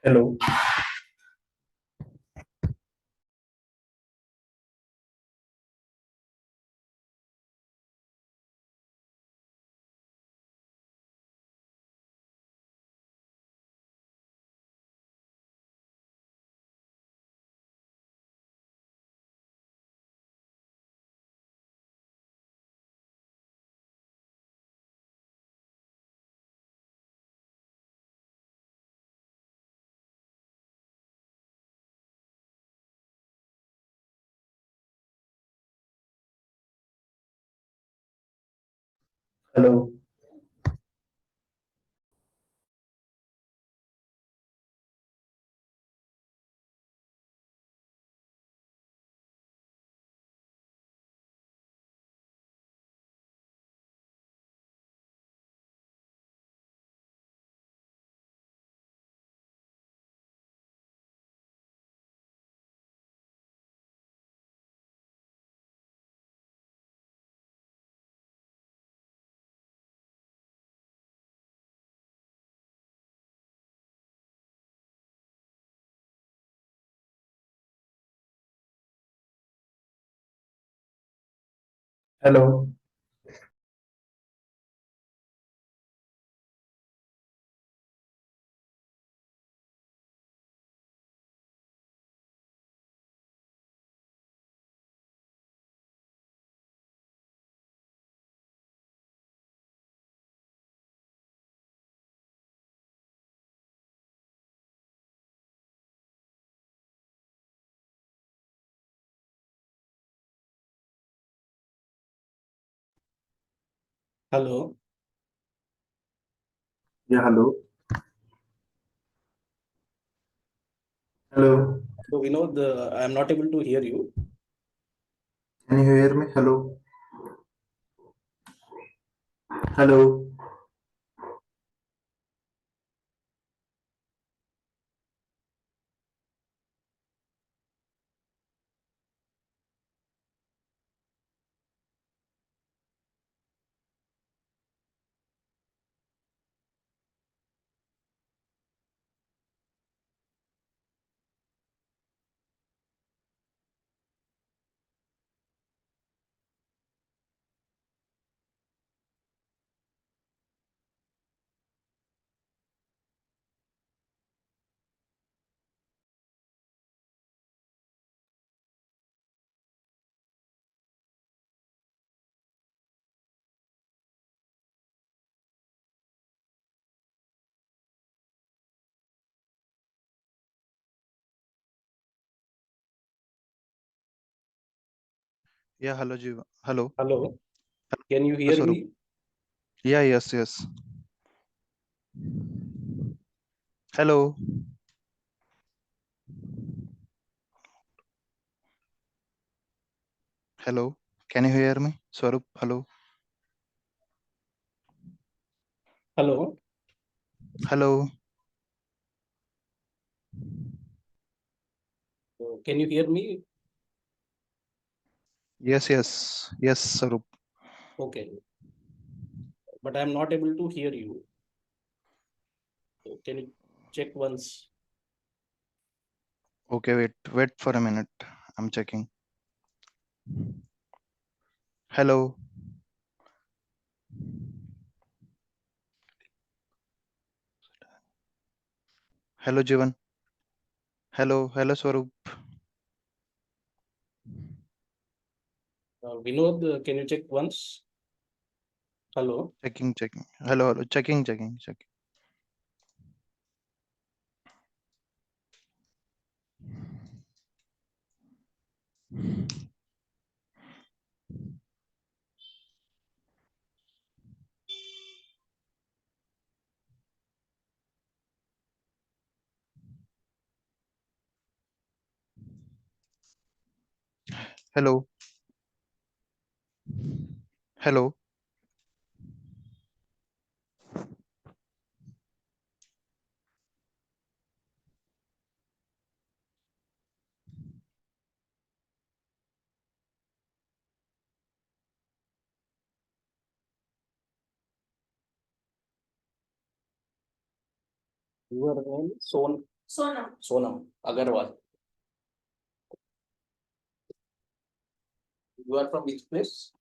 Hello. Hello. Hello. Hello. Yeah, hello. Hello. So Vinod, I am not able to hear you. Can you hear me? Hello. Hello. Yeah, hello, Jiva. Hello. Hello. Can you Hello, hear Swaroop. me? Yeah, yes. Hello. Hello. Can you hear me? Swaroop, hello. Hello. Hello. Can you hear me? Yes, Swaroop. Okay. But I am not able to hear you. So can you check once? Okay, wait for a minute. I'm checking. Hello. Hello, Jivan. Hello, Swaroop. Vinod, can you check once? Hello. Checking. Hello. Checking. Hello. Hello. Your name is Sonam Agarwal. You are from which place?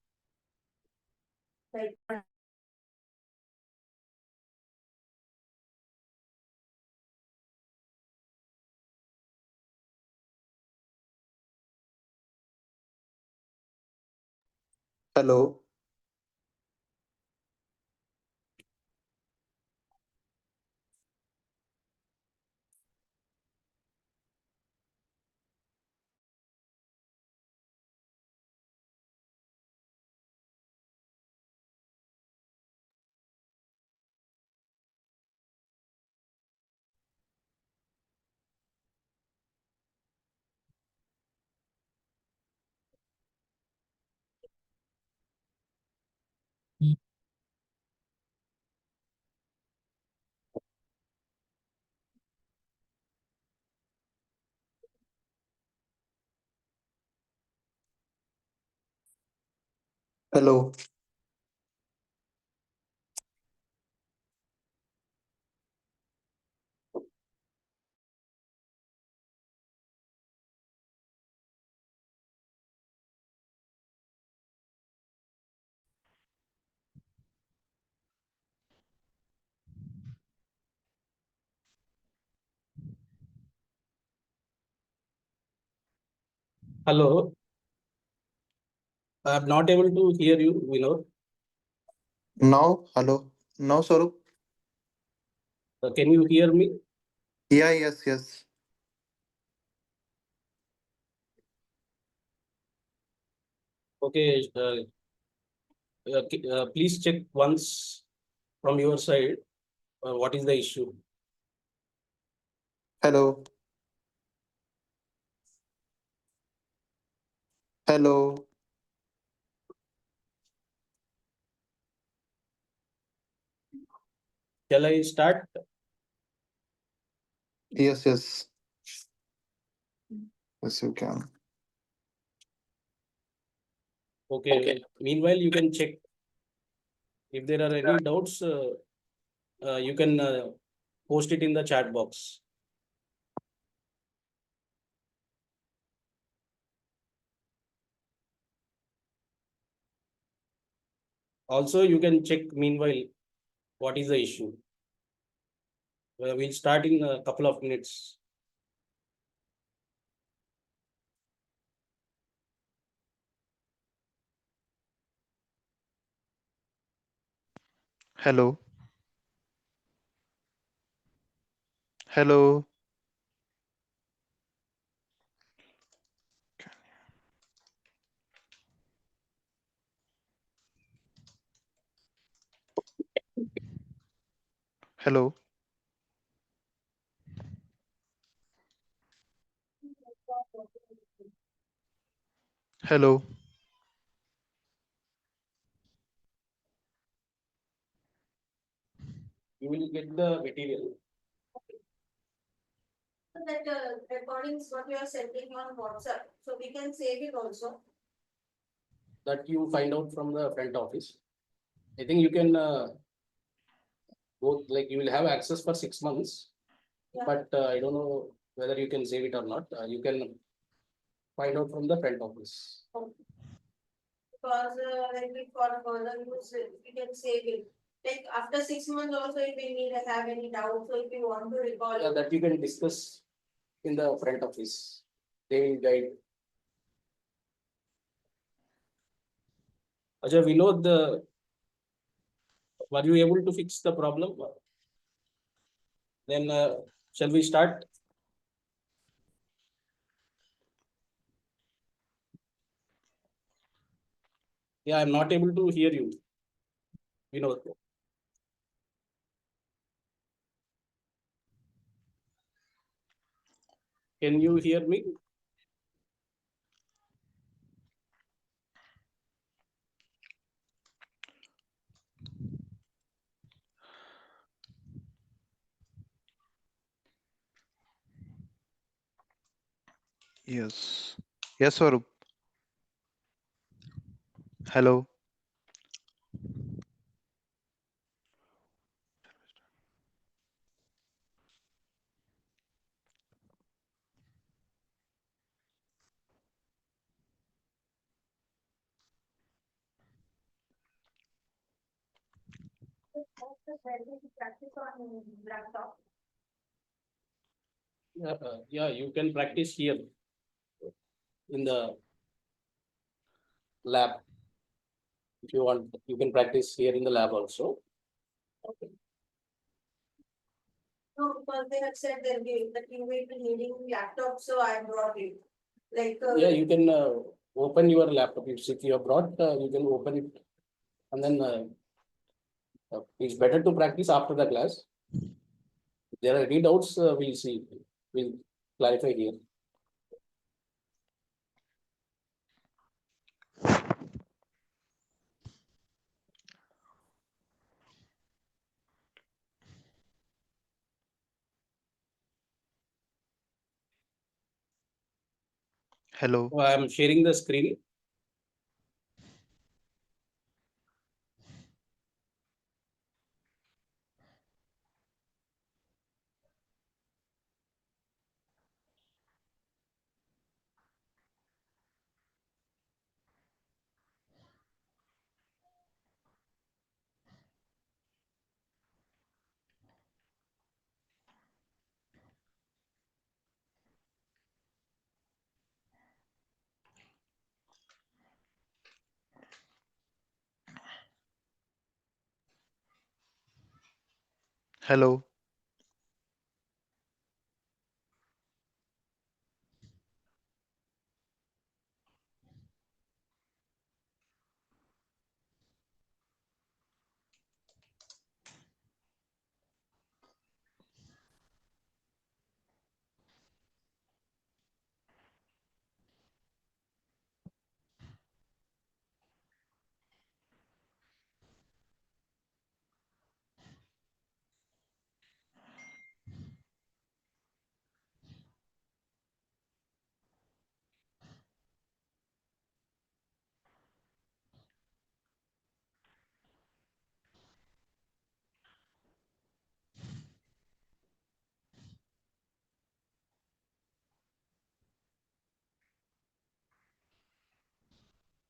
Hello. Hello. Hello. I'm not able to hear you, Vinod. Now, hello. Now, Swarup. Can you hear me? Yeah, yes. Okay. Please check once from your side. What is the issue? Hello. Hello. Shall I start? Yes. Yes, you can. Okay. Meanwhile, you can check if there are any doubts. You can post it in the chat box. Also, you can check meanwhile what is the issue. We'll start in a couple of minutes. Hello. Hello. Hello. Hello. You will get the material That recordings what you are sending on WhatsApp, so we can save it also. that you find out from the front office. I think you can go, like you will have access for 6 months, Yeah. but I don't know whether you can save it or not. You can find out from the front office. Because like we for further use, we can save it. Like after 6 months also, if we need to have any doubt, so if you want to recall Yeah, it, that you can discuss in the front office. They will guide. Ajay, we know were you able to fix the problem? Then shall we start? Yeah, I'm not able to hear you. Vinod. Can you hear me? Yes. Yes, Swarup. Hello. Practice on laptop. Yeah, you can practice here in the lab. If you want, you can practice here in the lab also. Okay. No, because they had said that you will be needing laptop, so I brought it. Like. Yeah, you can open your laptop. If you have brought, you can open it, and then it's better to practice after the class. If there are any doubts, we'll see. We'll clarify here. Hello. I am sharing the screen. Hello.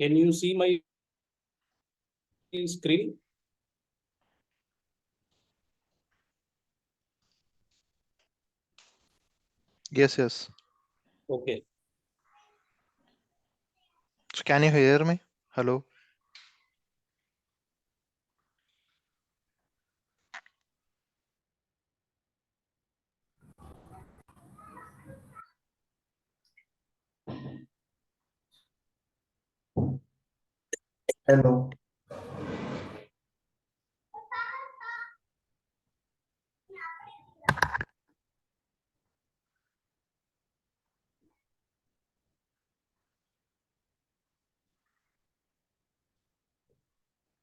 Can you see my screen? Yes, yes. Okay. So can you hear me? Hello. Hello.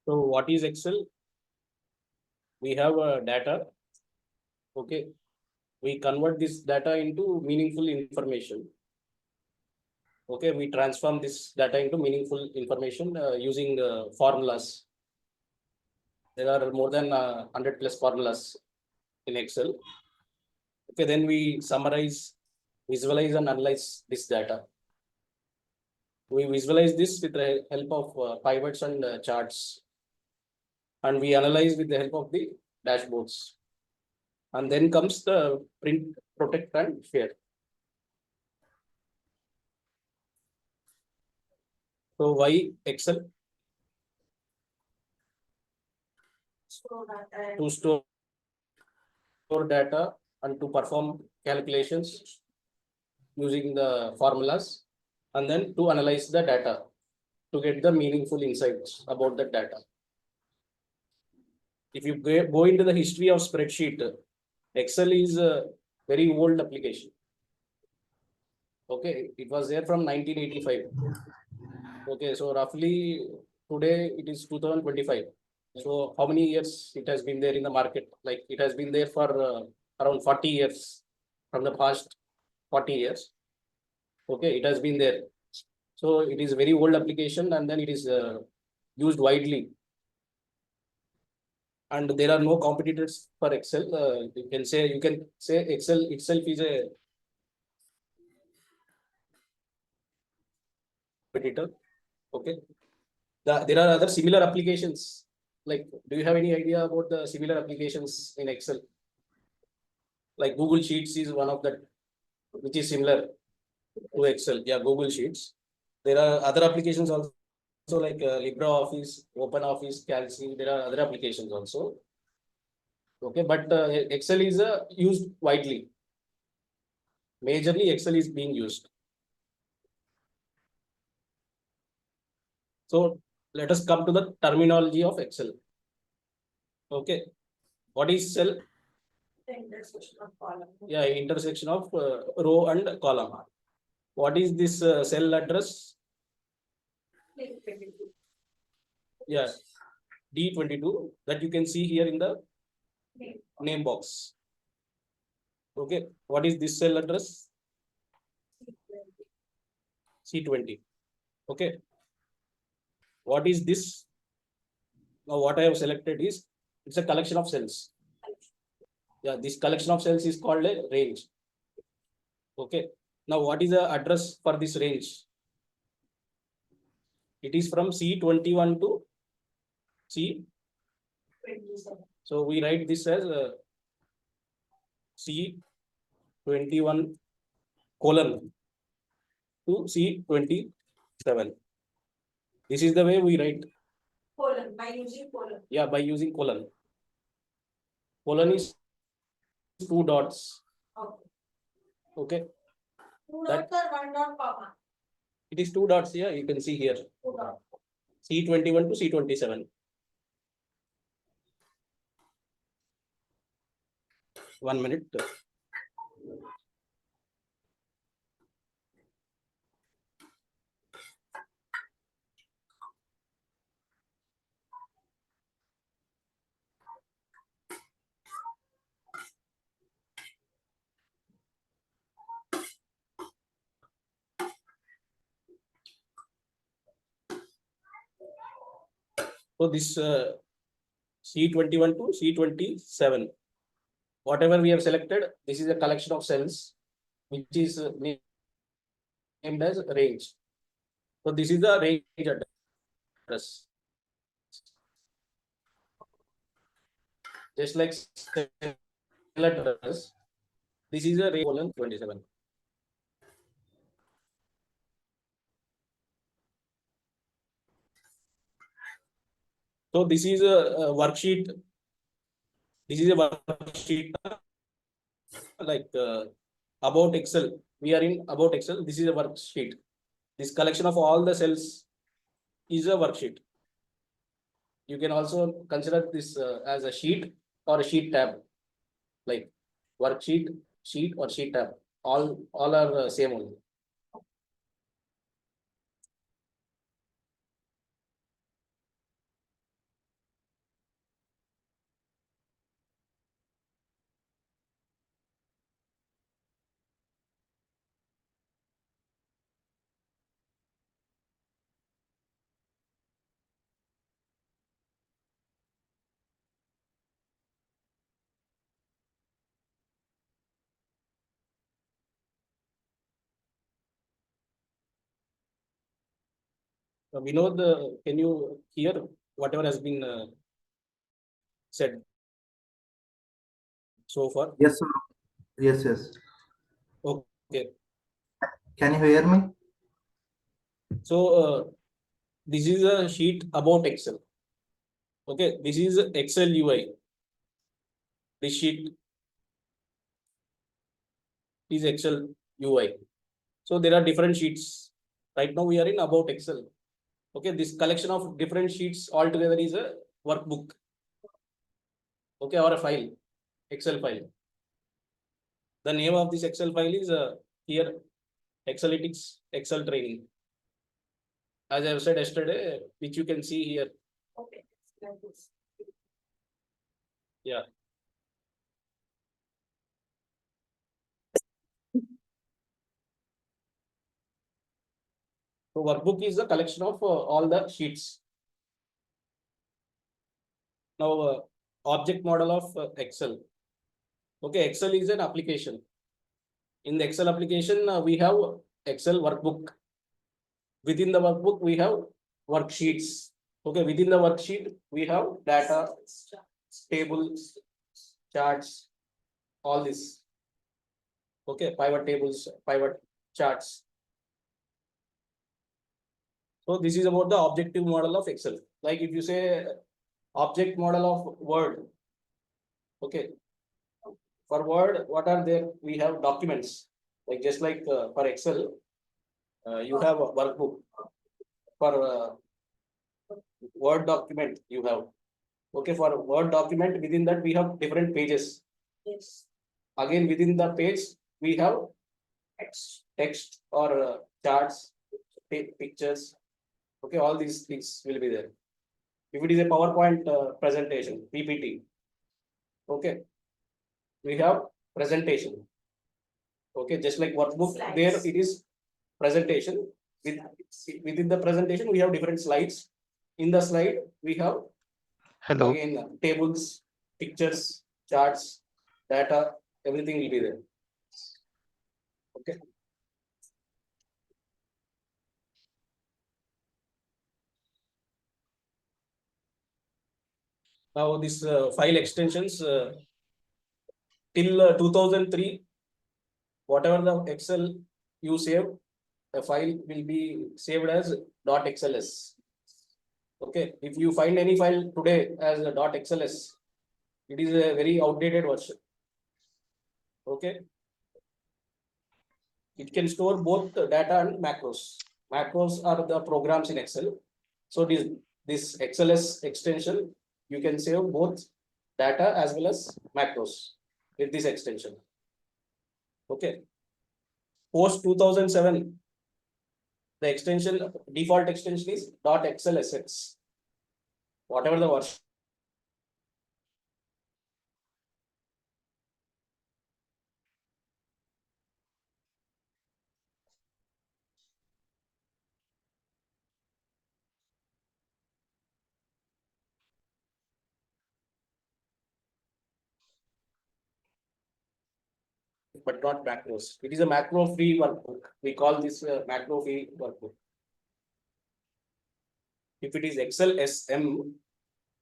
So what is Excel? We have data. Okay. We convert this data into meaningful information. Okay, we transform this data into meaningful information using formulas. There are more than 100 plus formulas in Excel. Okay, then we summarize, visualize, and analyze this data. We visualize this with the help of pivots and charts, and we analyze with the help of the dashboards. And then comes the print, protect, and share. So why Excel? So that, To store data and to perform calculations using the formulas, and then to analyze the data to get the meaningful insights about the data. If you go into the history of spreadsheet, Excel is a very old application. Okay, it was there from 1985. Okay, so roughly today it is 2025. So how many years it has been there in the market? Like it has been there for around 40 years from the past 40 years. Okay, it has been there. So it is a very old application, and then it is used widely. And there are no competitors for Excel. You can say Excel itself is a competitor. Okay. There are other similar applications like, do you have any idea about the similar applications in Excel? Like Google Sheets is one of the, which is similar to Excel. Yeah, Google Sheets. There are other applications also like LibreOffice, OpenOffice, Calci. There are other applications also. Okay, but Excel is used widely. Majorly, Excel is being used. So let us come to the terminology of Excel. Okay, what is cell? The intersection of column. Yeah, intersection of row and column. What is this cell address? Yeah, D22 that you can see here in the name box. Okay, what is this cell address? C20. Okay, what is this? Now what I have selected is, it's a collection of cells. Yeah, this collection of cells is called a range. Okay, now what is the address for this range? It is from C21 to C. So we write this as C21 colon to C27. This is the way we write. Colon, by using colon. Yeah, by using colon. Colon is 2 dots. Okay. Okay, Two That- dots or one dot comma? it is 2 dots here. You can see here. Two dots. C21 to C27. 1 minute. So this C21 to C27, whatever we have selected, this is a collection of cells which is named as range. So this is the range address. Just like cell address, this is a range colon 27. So this is a worksheet. This is a worksheet like about Excel. We are in about Excel. This is a worksheet. This collection of all the cells is a worksheet. You can also consider this as a sheet or a sheet tab, like worksheet, sheet or sheet tab. All are same only. Vinod, can you hear whatever has been said so far? Yes, sir. Yes, yes. Okay. Can you hear me? So this is a sheet about Excel. Okay, this is Excel UI. This sheet is Excel UI. So there are different sheets. Right now we are in about Excel. Okay, this collection of different sheets all together is a workbook. Okay, or a file, Excel file. The name of this Excel file is here, Excelytics Excel training. As I have said yesterday, which you can see here. Okay, like this. Yeah. So workbook is the collection of all the sheets. Now object model of Excel. Okay, Excel is an application. In the Excel application, we have Excel workbook. Within the workbook, we have worksheets. Okay, within the worksheet, we have data, tables, charts, all this. Okay, pivot tables, pivot charts. So this is about the objective model of Excel. Like if you say object model of Word. Okay. For Word, what are there? We have documents. Like just like for Excel, you have a workbook. For Word document, you have. Okay, for Word document, within that we have different pages. Yes. Again, within the page, we have text or charts, pictures. Okay, all these things will be there. If it is a PowerPoint presentation, PPT. Okay, we have presentation. Okay, just like workbook, Slides. there it is presentation. Within the presentation, we have different slides. In the slide, we have Hello. again tables, pictures, charts, data, everything will be there. Okay. Now this file extensions till 2003, whatever the Excel you save, the file will be saved as .xls. Okay, if you find any file today as a .xls, it is a very outdated version. Okay, it can store both the data and macros. Macros are the programs in Excel. So this XLS extension, you can save both data as well as macros with this extension. Okay. Post 2007, the extension default extension is .xlsx. Whatever the version. But not macros. It is a macro-free workbook. We call this macro-free workbook. If it is Excel SM,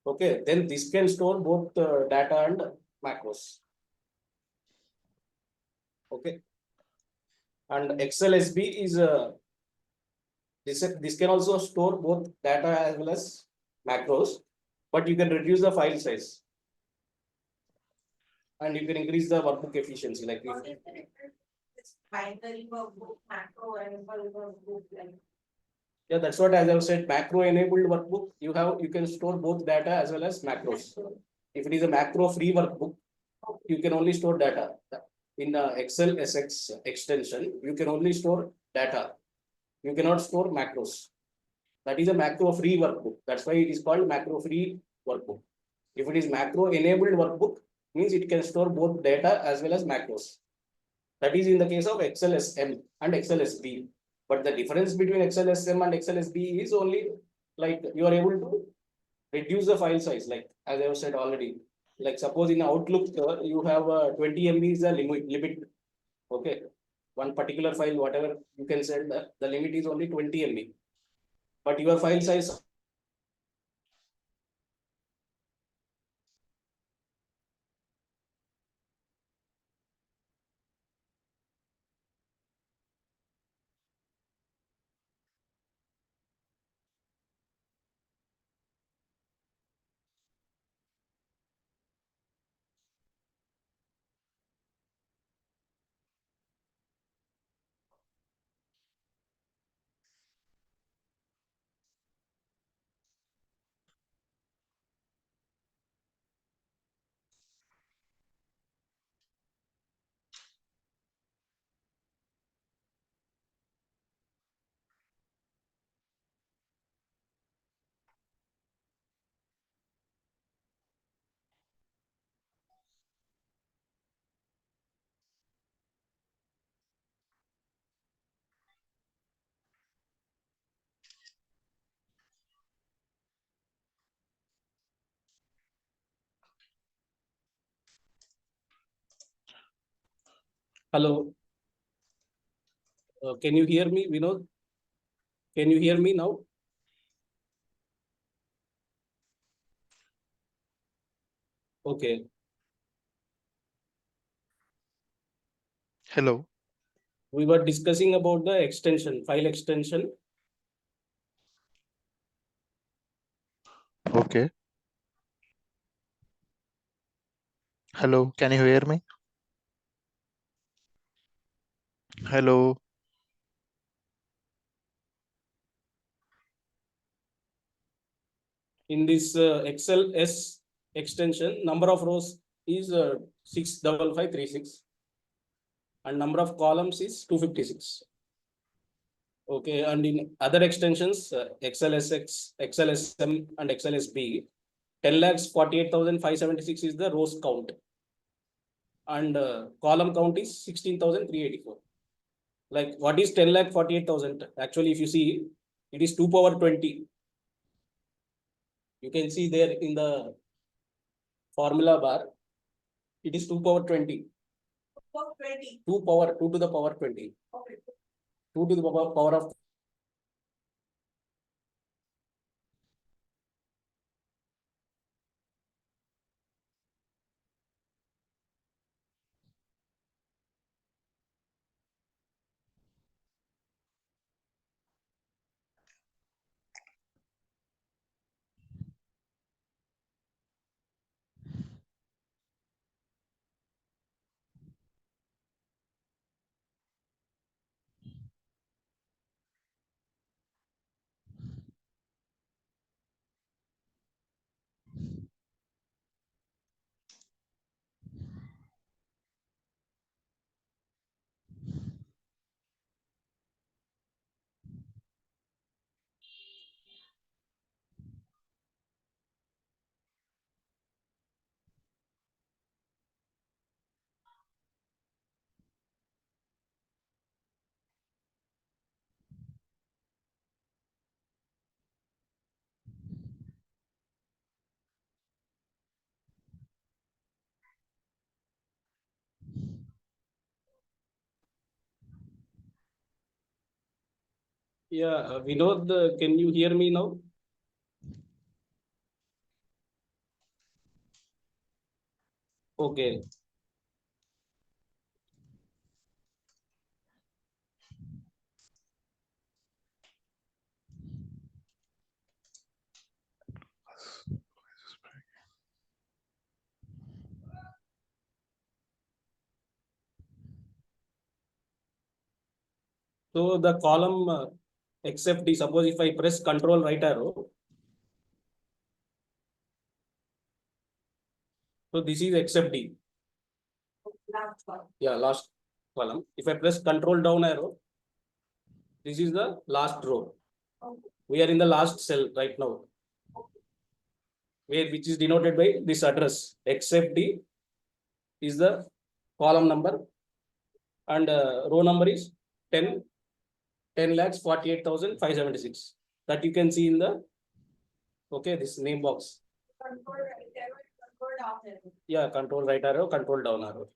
okay, then this can store both data and macros. Okay, and Excel SB is this can also store both data as well as macros, but you can reduce the file size and you can increase the workbook efficiency. Like if, What is the difference? It's binary workbook, macro and workbook, like. yeah, that's what as I said, macro enabled workbook, you can store both data as well as macros. If it is a macro free workbook, you can only store data. In the Excel SX extension, you can only store data. You cannot store macros. That is a macro free workbook. That's why it is called macro free workbook. If it is macro enabled workbook, means it can store both data as well as macros. That is in the case of Excel SM and Excel SB. But the difference between Excel SM and Excel SB is only like you are able to reduce the file size. Like as I have said already, like suppose in Outlook you have 20 MB is the limit. Okay, one particular file, whatever you can send, the limit is only 20 MB. But your file size. Hello. Can you hear me, Vinod? Can you hear me now? Okay. Hello. We were discussing about the extension, file extension. Okay. Hello. Can you hear me? Hello. In this Excel S extension, number of rows is 65536 and number of columns is 256. Okay, and in other extensions, XLSX, XLSM, and XLSB, 10,48,576 is the rows count, and column count is 16,384. Like, what is 10,48,000? Actually, if you see, it is 2 power 20. You can see there in the formula bar, it is 2 power 20. 20. 2 to the power 20. Okay. 2 to the power of. Yeah, Vinod, can you hear me now? Okay. So the column except D, suppose if I press Control right arrow, so this is except D. Last one. Yeah, last column. If I press Control down arrow, this is the last row. Okay. We are in the last cell right now, where which is denoted by this address. Except D is the column number, and row number is 10,48,576. That you can see in the this name box. Control right arrow, control down arrow. Yeah, control right arrow, control down arrow.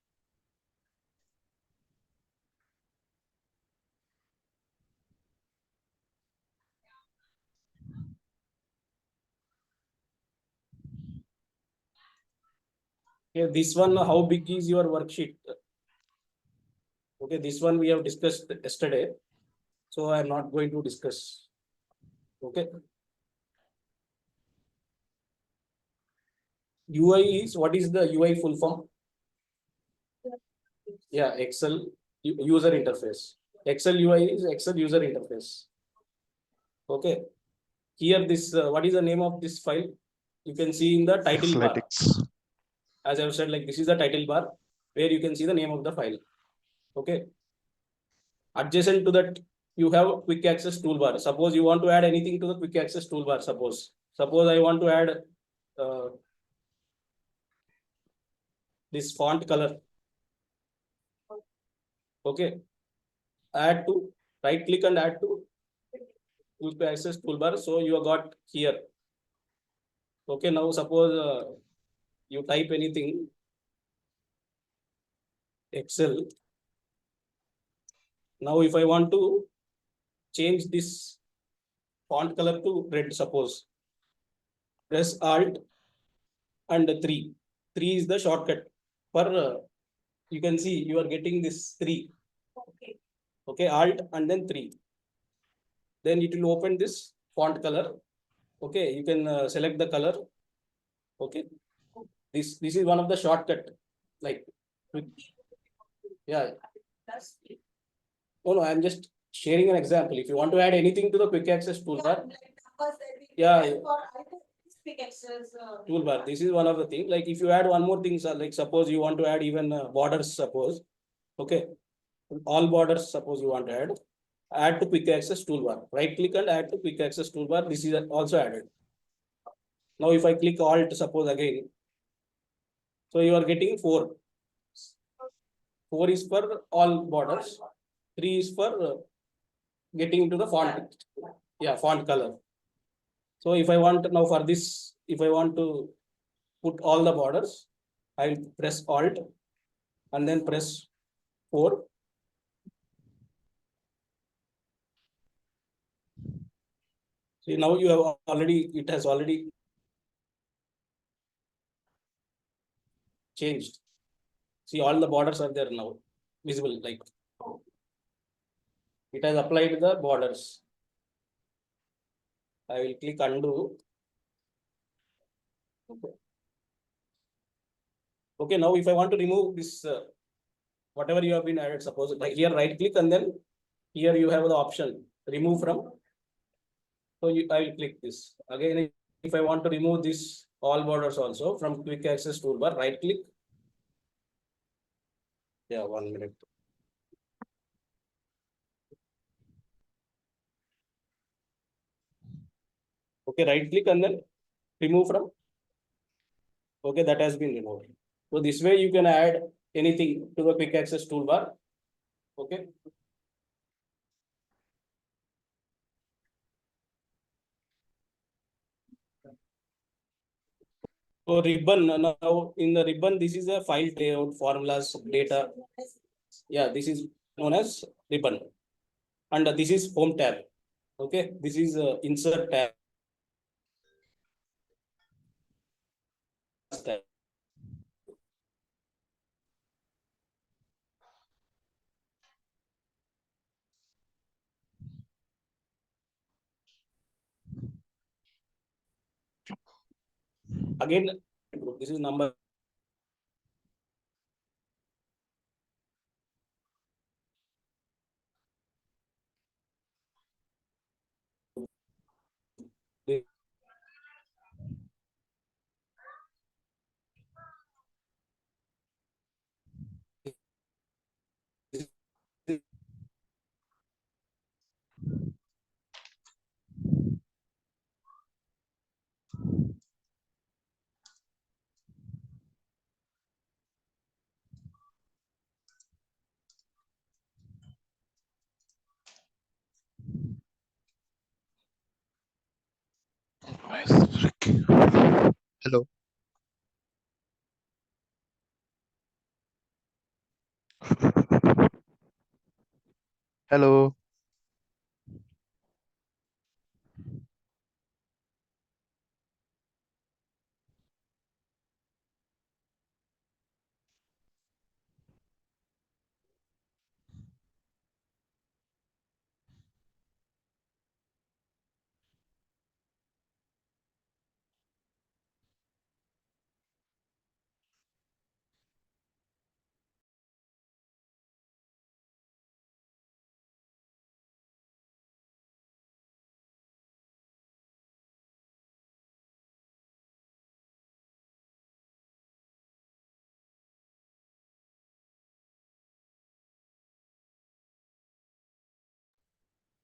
Okay, this one, how big is your worksheet? Okay, this one we have discussed yesterday, so I am not going to discuss. Okay. UI is, what is the UI full form? Yeah, Excel user interface. Excel UI is Excel user interface. Okay. Here this, what is the name of this file? You can see in the title bar. Excelytics. As I have said, like this is the title bar where you can see the name of the file. Okay. Adjacent to that, you have quick access toolbar. Suppose you want to add anything to the quick access toolbar. Suppose I want to add this font color. Okay. Add to, right click and add to quick access toolbar. So you have got here. Okay. Now suppose you type anything, Excel. Now if I want to change this font color to red, suppose press Alt and 3. 3 is the shortcut for you can see you are getting this 3. Okay. Okay, Alt and then 3. Then it will open this font color. Okay, you can select the color. Okay, this is one of the shortcut. Like, yeah. That's Oh no, I'm just sharing an example. If you want to add anything to the quick access toolbar, Yeah, yeah. toolbar. This is one of the things. Like if you add one more thing, like suppose you want to add even borders, suppose. Okay, all borders. Suppose you want to add to quick access toolbar. Right click and add to quick access toolbar. This is also added. Now if I click Alt, suppose again, so you are getting 4. 4 is for all borders. 3 is for getting into the font. Yeah, font color. So if I want now for this, if I want to put all the borders, I will press Alt and then press 4. See now you have already, it has already changed. See all the borders are there now, visible, like it has applied the borders. I will click undo. Okay, now if I want to remove this, whatever you have been added, suppose like here right click and then here you have the option remove from. So I will click this. Again, if I want to remove this all borders also from quick access toolbar, right click. Yeah, 1 minute. Okay, right click and then remove from. Okay, that has been removed. So this way you can add anything to the quick access toolbar. Okay. So ribbon, now in the ribbon, this is a file layout, formulas, data. Yeah, this is known as ribbon. And this is home tab. Okay, this is insert tab. Again, this is number. Hello. Hello.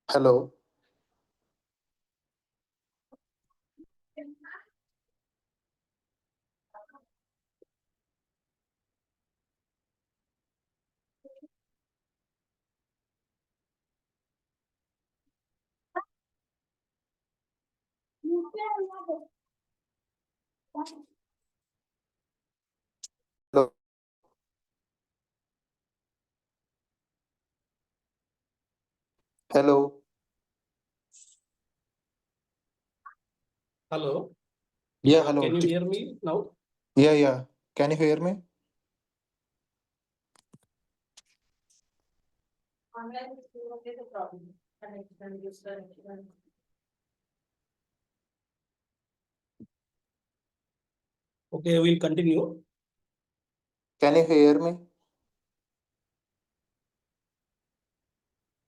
Hello. Hello. Hello. Hello. Yeah, Can hello. you hear me now? Yeah, yeah. Can you hear me? Online is the problem. Connection, disconnection. Okay, we'll continue. Can you hear me?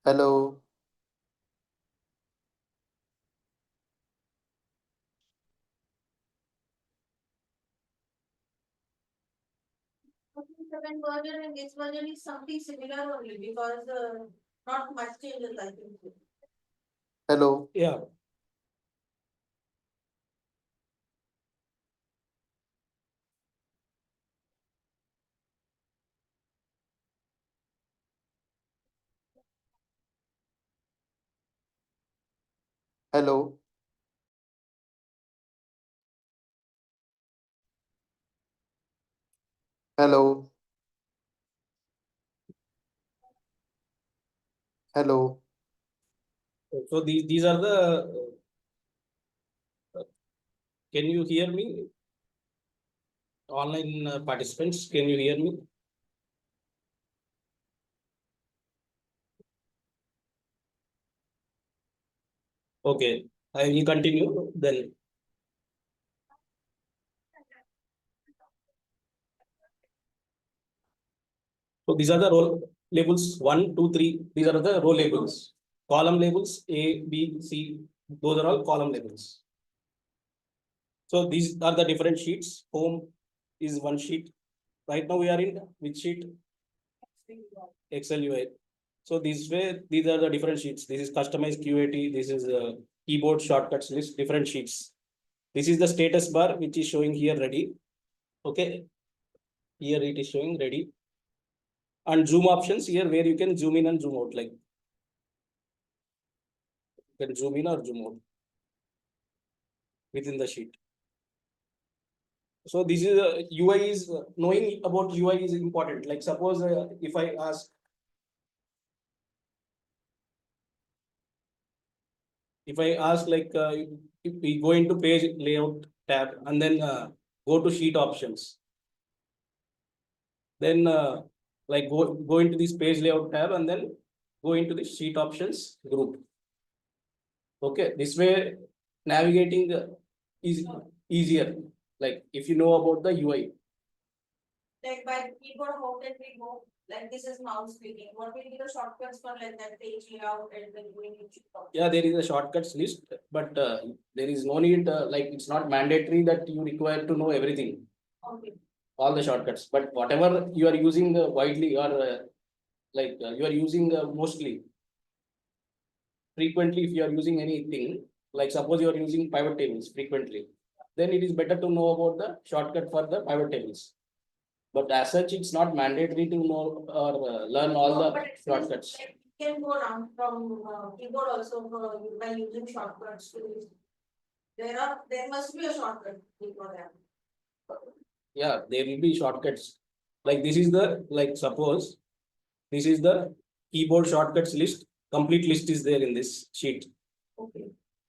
Hello. Second version and this version is something similar only because not much changes I think. Hello. Yeah. Hello. Hello. Hello. So these are the. Can you hear me? Online participants, can you hear me? Okay, I will continue then. So these are the row labels 1, 2, 3. These are the row labels. Column labels A, B, C. Those are all column labels. So these are the different sheets. Home is one sheet. Right now we are in which sheet? Excel UI. So this way, these are the different sheets. This is customized QAT. This is a keyboard shortcuts list, different sheets. This is the status bar, which is showing here ready. Okay. Here it is showing ready. And zoom options here where you can zoom in and zoom out. Like you can zoom in or zoom out within the sheet. So this is UI is knowing about UI is important. Like suppose if I ask, like if we go into page layout tab and then go to sheet options, then like go into this page layout tab and then go into the sheet options group. Okay, this way navigating is easier. Like if you know about the UI. Like by keyboard, how can we go? Like this is mouse clicking. What will be the shortcuts for like that page layout and then going into? Yeah, there is a shortcuts list, but there is no need. Like it's not mandatory that you require to know everything, Okay. all the shortcuts. But whatever you are using widely or you are using mostly frequently, if you are using anything, like suppose you are using pivot tables frequently, then it is better to know about the shortcut for the pivot tables. But as such, it's not mandatory to know or learn all No, the but it shortcuts. can go down from keyboard also by using shortcuts to this. There must be a shortcut before that. Yeah, there will be shortcuts. Like this is the, like suppose this is the keyboard shortcuts list. Complete list is there in this sheet. Okay.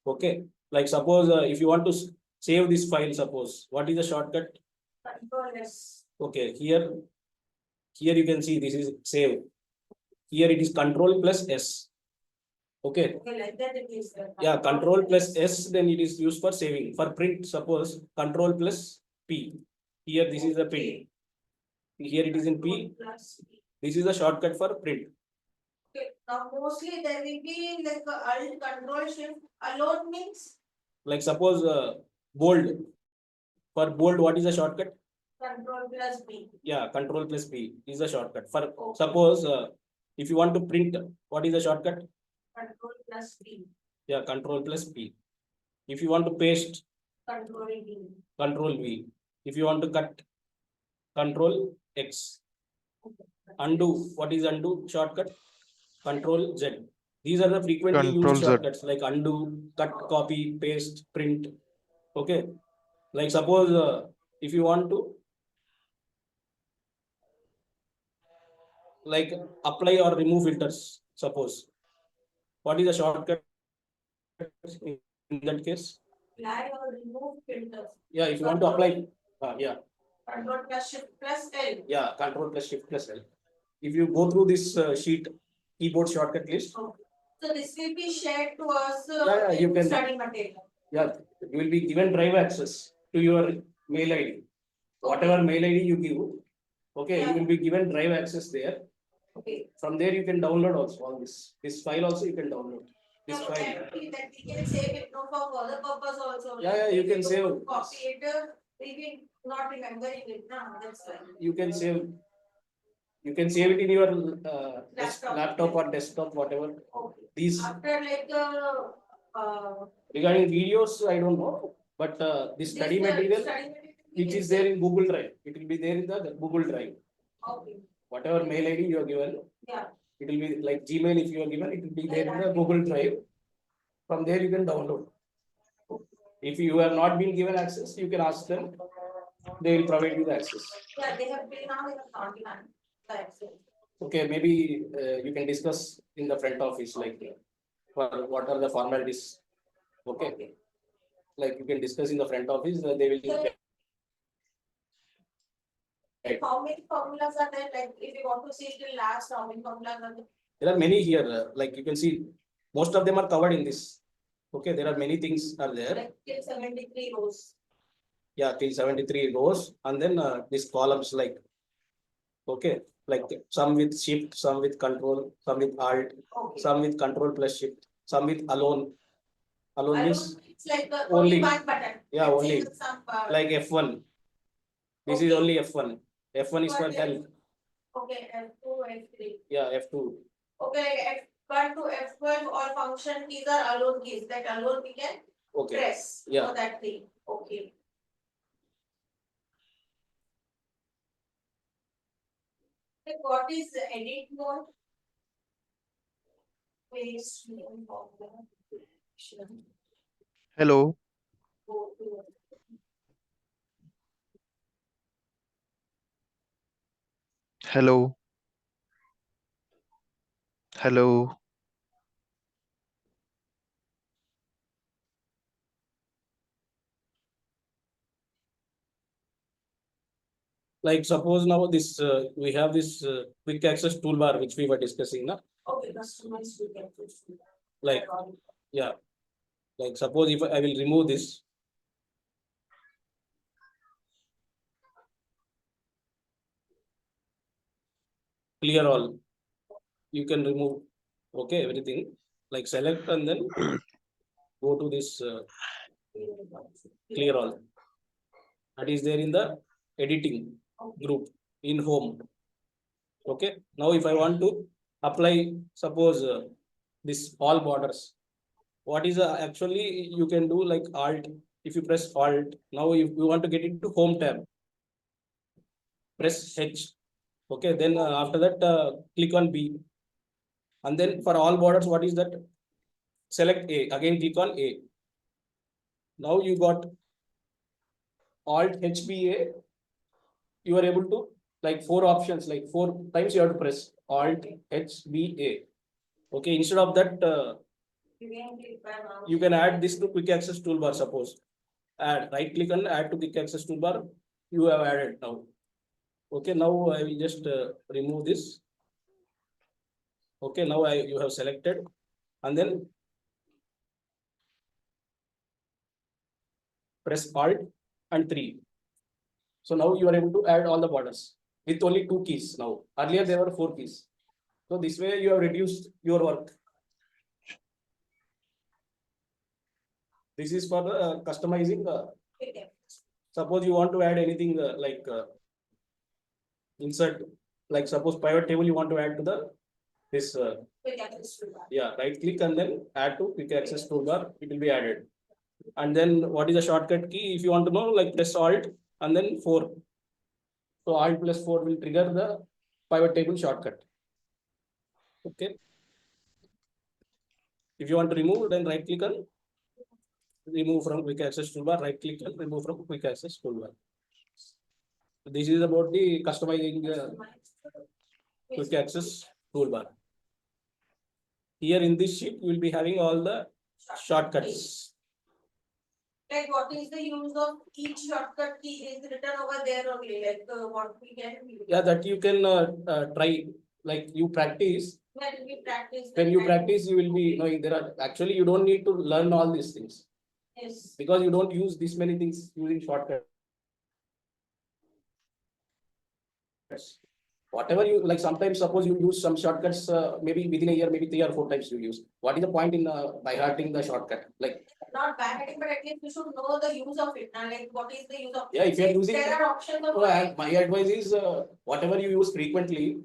Okay. Like suppose if you want to save this file, suppose what is the shortcut? Control S. Okay, here you can see this is save. Here it is control plus S. Okay. Okay, like that it is. Yeah, control plus S, then it is used for saving. For print, suppose control plus P. Here this is the print. Here it is in P. Plus P. This is the shortcut for print. Okay, now mostly there will be like a Alt Control Shift alone means Like suppose bold. For bold, what is the shortcut? Control plus B. Yeah, control plus B is the shortcut. For suppose if you want to print, what is the shortcut? Control plus B. Yeah, control plus P. If you want to paste, Control V. control V. If you want to cut, control X. Undo, what is undo shortcut? Control Z. These are the frequently Control used Z. shortcuts like undo, cut, copy, paste, print. Okay. Like suppose if you want to like apply or remove filters, suppose what is the shortcut in that case? Apply or remove filters. Yeah, if you want to apply, yeah. Control plus shift plus L. Yeah, control plus shift plus L. If you go through this sheet, keyboard shortcut list. So this will be shared to us Yeah, you in can. study material. Yeah, you will be given drive access to your mail ID. Whatever mail ID you give, okay, you will be given drive access there. Okay. From there you can download also all this. This file also you can download. This file. That we can save it no for further purpose also. Yeah, you can save. Copy it, we will not remembering it now. That's why. You can save. You can save it in your laptop or desktop, whatever. Okay. These After like regarding videos, I don't know, but this study material, which is there in Google Drive, it will be there in the Google Drive. Okay. Whatever mail ID you are given, yeah, it will be like Gmail. If you are given, it will be there in the Google Drive. From there, you can download. If you have not been given access, you can ask them. They will provide you the access. Yeah, they have been now. They have not given the access. Okay, maybe you can discuss in the front office, like what are the formalities. Okay. Like you can discuss in the front office, they will. How many formulas are there? Like if you want to see till last, how many formulas are there? There are many here. Like you can see, most of them are covered in this. Okay, there are many things are there. Like till 73 rows. Yeah, till 73 rows, and then these columns like. Okay, like some with shift, some with control, some with alt, Okay. some with control plus shift, some with alone. Alone means It's like the only only one button. yeah, Let's only say some, like F1. This is Okay. only F1. F1 is for But help. Okay, F2, F3. Yeah, F2. Okay, F1 to F12 all function keys are alone keys. That alone we can Okay. press Yeah. for that thing. Okay. Like what is the edit mode? Paste name formula. Hello. Go to Hello. Hello. Like suppose now this we have this quick access toolbar which we were discussing now. Okay, customize we can choose. Like yeah, like suppose if I will remove this. Clear all. You can remove. Okay, everything. Like select and then go to this clear all. That is there in the editing group in home. Okay. Now if I want to apply, suppose this all borders. What is actually you can do like alt. If you press alt, now if you want to get into home tab, press H. Okay. Then after that, click on B. And then for all borders, what is that? Select A. Again, click on A. Now you got alt HBA. You are able to like 4 options, like 4 times you have to press alt HBA. Okay. Instead of that, you can add this to quick access toolbar. Suppose add, right click and add to quick access toolbar. You have added now. Okay, now I will just remove this. Okay, now you have selected and then press alt and 3. So now you are able to add all the borders with only 2 keys now. Earlier there were 4 keys. So this way you have reduced your work. This is for the customizing. Suppose you want to add anything like insert, like suppose pivot table you want to add to the this. Yeah, right click and then add to quick access toolbar. It will be added. And then what is the shortcut key? If you want to know, like press alt and then 4. So alt plus 4 will trigger the pivot table shortcut. Okay. If you want to remove, then right click and remove from quick access toolbar, right click and remove from quick access toolbar. This is about the customizing quick access toolbar. Here in this sheet, you will be having all the shortcuts. Like what is the use of each shortcut key is written over there only, like what we can. Yeah, that you can try, like you practice. When we practice. When you practice, you will be knowing there are actually you don't need to learn all these things. Yes. Because you don't use this many things using shortcuts. Whatever you like, sometimes suppose you use some shortcuts, maybe within a year, maybe 3 or 4 times you use. What is the point in by hearting the shortcut? Like not bad, but at least we should know the use of it. Now, like what is the use of yeah, if you are using, there are options of my advice is whatever you use frequently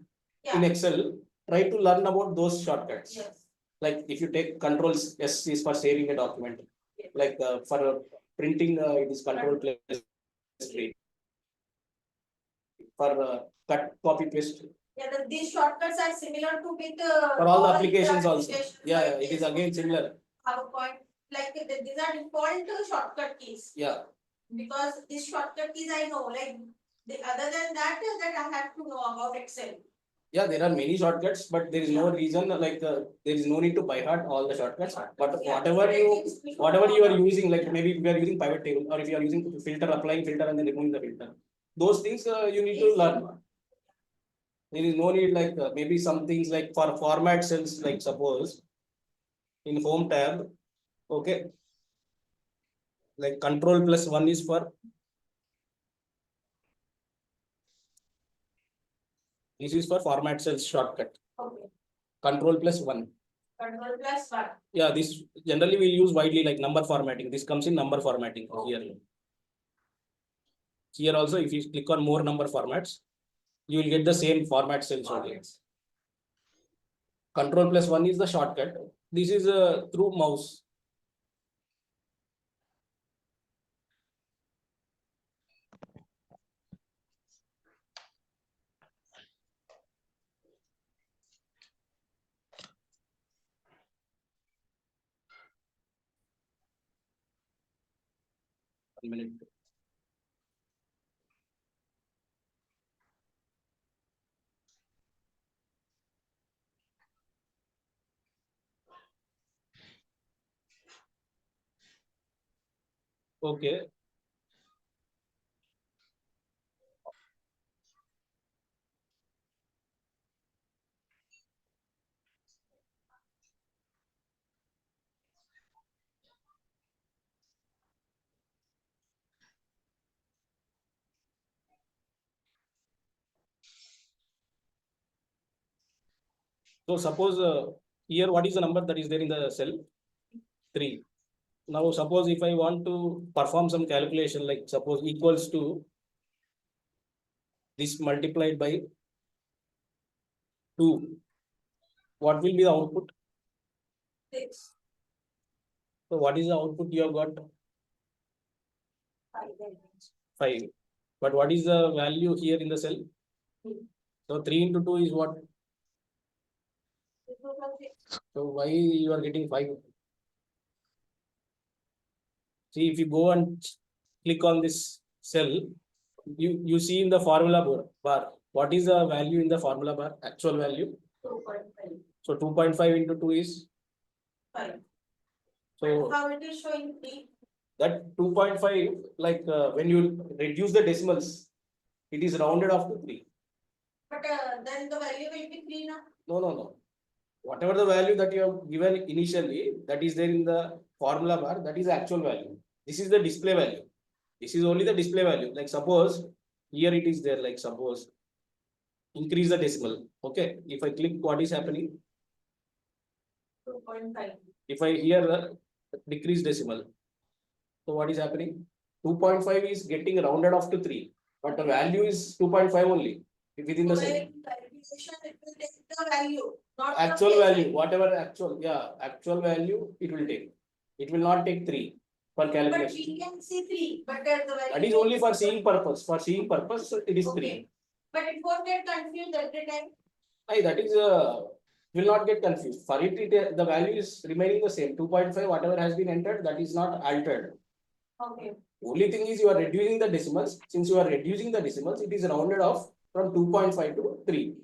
in Excel, try to learn about those shortcuts. Yes. Like if you take controls S is for saving a document. Yes. Like for printing, it is control plus 3. For cut, copy, paste. Yeah, these shortcuts are similar to with for all the applications also. Yeah, like it is again similar. PowerPoint, like these are default shortcut keys. Yeah, Because these shortcut keys I know, like other than that, that I have to know about Excel. yeah, there are many shortcuts, but there is no reason like there is no need to by heart all the shortcuts. But whatever you are using, like maybe if you are using pivot table or if you are using filter, applying filter and then removing the filter, those things you need to learn. There is no need like maybe some things like for format cells, like suppose in home tab, okay, like control plus 1 is for this is for format cells shortcut. Okay. Control plus 1. Control plus 1. Yeah, this generally we use widely like number formatting. This comes in number formatting here. Here also, if you click on more number formats, you will get the same format cells only. Control plus 1 is the shortcut. This is through mouse. One minute. Okay. So suppose here, what is the number that is there in the cell? 3. Now suppose if I want to perform some calculation, like suppose equals to this multiplied by 2, what will be the output? 6. So what is the output you have got? 5. But what is the value here in the cell? So 3 into 2 is what? So why you are getting 5? See, if you go and click on this cell, you see in the formula bar, what is the value in the formula bar? Actual value? 2.5. So 2.5 into 2 is 5. So how it is showing 3? That 2.5, like when you reduce the decimals, it is rounded off to 3. But then the value will be 3 now. No. Whatever the value that you have given initially, that is there in the formula bar, that is the actual value. This is the display value. This is only the display value. Like suppose here it is there, like suppose increase the decimal. Okay. If I click, what is happening? 2.5. If I here decrease decimal, so what is happening? 2.5 is getting rounded off to 3, but the value is 2.5 only within the same. Calculation, it will take the value, not Actual the value, whatever actual, actual value it will take. It will not take 3 for But calculation. we can see 3, but the value. That is only for seeing purpose. For seeing purpose, it is 3. Okay. But it won't get confused every time. That is will not get confused. For it, the value is remaining the same. 2.5, whatever has been entered, that is not altered. Okay. Only thing is you are reducing the decimals. Since you are reducing the decimals, it is rounded off from 2.5 to 3.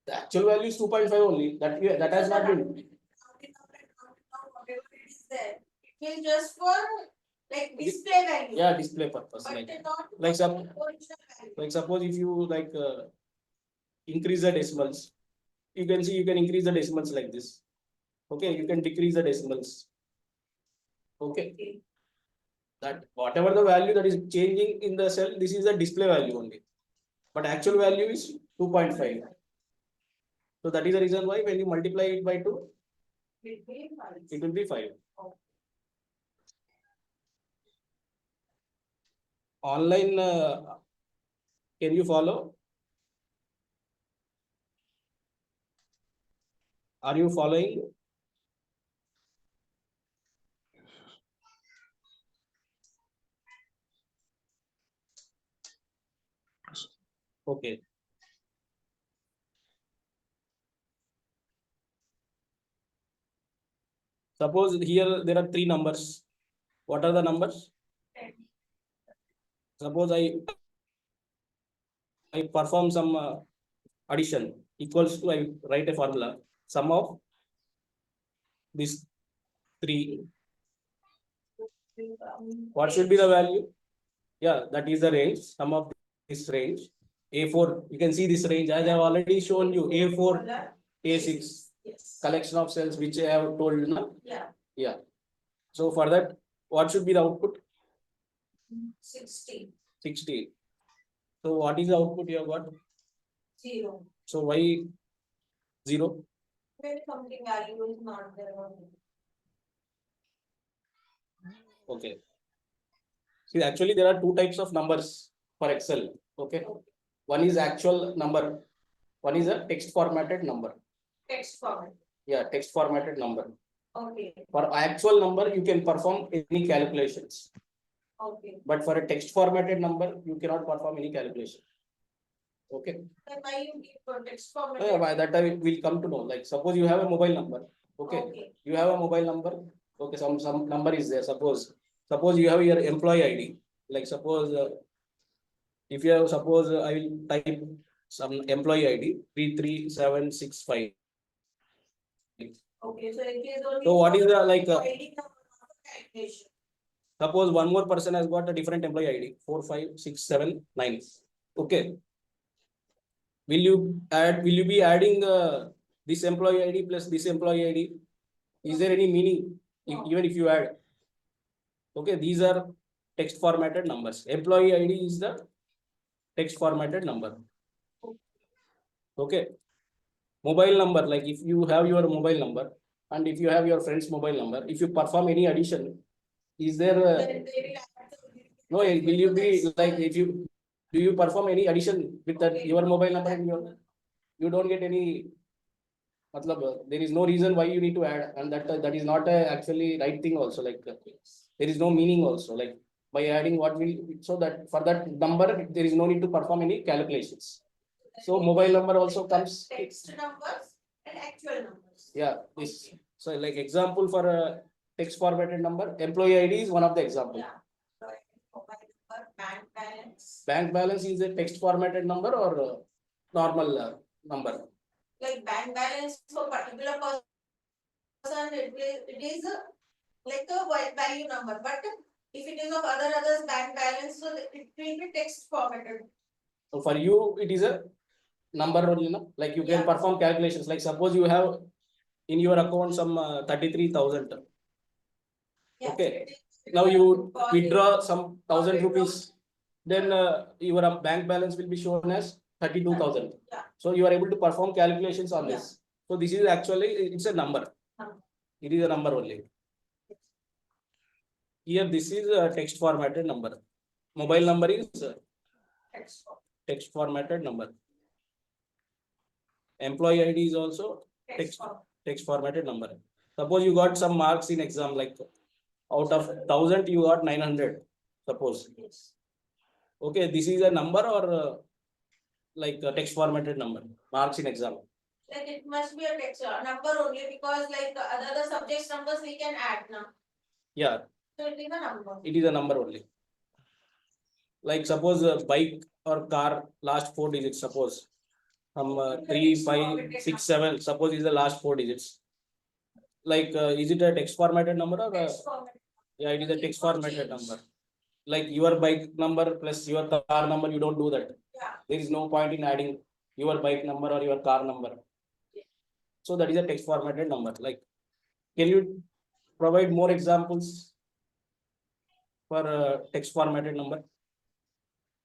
The actual value is 2.5 only. That has not been. Whatever it is there, it It's just for like display value. Yeah, display purpose. But Like not like for some original value. like suppose if you like increase the decimals, you can see you can increase the decimals like this. Okay, you can decrease the decimals. Okay, Okay. that whatever the value that is changing in the cell, this is the display value only. But actual value is 2.5. So that is the reason why when you multiply it by 2, it will be 5. Online, can you follow? Are you following? Okay. Suppose here there are 3 numbers. What are the numbers? Suppose I perform some addition equals to, I write a formula, sum of these 3. What should be the value? Yeah, that is the range, sum of this range. A4, you can see this range as I have already shown you, A4, A6. Yes. Collection of cells which I have told you now. Yeah. Yeah. So for that, what should be the output? 60. 60. So what is the output you have got? 0. So why 0? When something value is not there. Okay. See, actually there are 2 types of numbers for Excel. Okay. One is actual number. One is a text formatted number. Text format. Yeah, text formatted number. Okay. For actual number, you can perform any calculations. Okay. But for a text formatted number, you cannot perform any calculation. Okay. Then why you give for text format? By that time we'll come to know. Like suppose you have a mobile number. Okay. Okay. You have a mobile number. Okay. Some number is there. Suppose you have your employee ID. Like suppose if you have I will type some employee ID 33765. Okay. So it is only. So what is the like? ID number for calculation. Suppose one more person has got a different employee ID 45679. Okay. Will you be adding this employee ID plus this employee ID? Is there any meaning even if you add? Okay, these are text formatted numbers. Employee ID is the text formatted number. Okay. Mobile number, like if you have your mobile number and if you have your friend's mobile number, if you perform any addition, is there Then they will have to. no, will you be like if you do you perform any addition with that your mobile number and you don't get any there is no reason why you need to add, and that is not a actually right thing also, like there is no meaning also, like by adding what will, so that for that number there is no need to perform any calculations. So mobile number also comes. Text numbers and actual numbers. Yeah, this. So like example for a text formatted number, employee ID is one of the example. Yeah. So mobile number, bank balance. Bank balance is a text formatted number or normal number. Like bank balance for particular person, it is like a value number. But if it is of others bank balance, so it will be text formatted. So for you, it is a number only, no? Like you can perform calculations. Like suppose you have in your account some 33,000. Yeah. Okay. Now you withdraw some 1,000 rupees. Then your bank balance will be shown as 32,000. Yeah. So you are able to perform calculations on this. So this is actually, it's a number. It is a number only. Here this is a text formatted number. Mobile number is text formatted number. Employee ID is also text formatted number. Suppose you got some marks in exam, like out of 1,000 you got 900. Suppose. Yes. Okay, this is a number or like a text formatted number, marks in exam. Like it must be a text number only, because like other subjects numbers we can add now. Yeah. So it is a number. It is a number only. Like suppose a bike or car last 4 digits, suppose 3, 5, 6, 7, suppose is the last 4 digits. Like is it a text formatted number or Text format. Yeah, it is a text formatted number. Like your bike number plus your car number, you don't do that. Yeah. There is no point in adding your bike number or your car number. So that is a text formatted number. Like, can you provide more examples for text formatted number?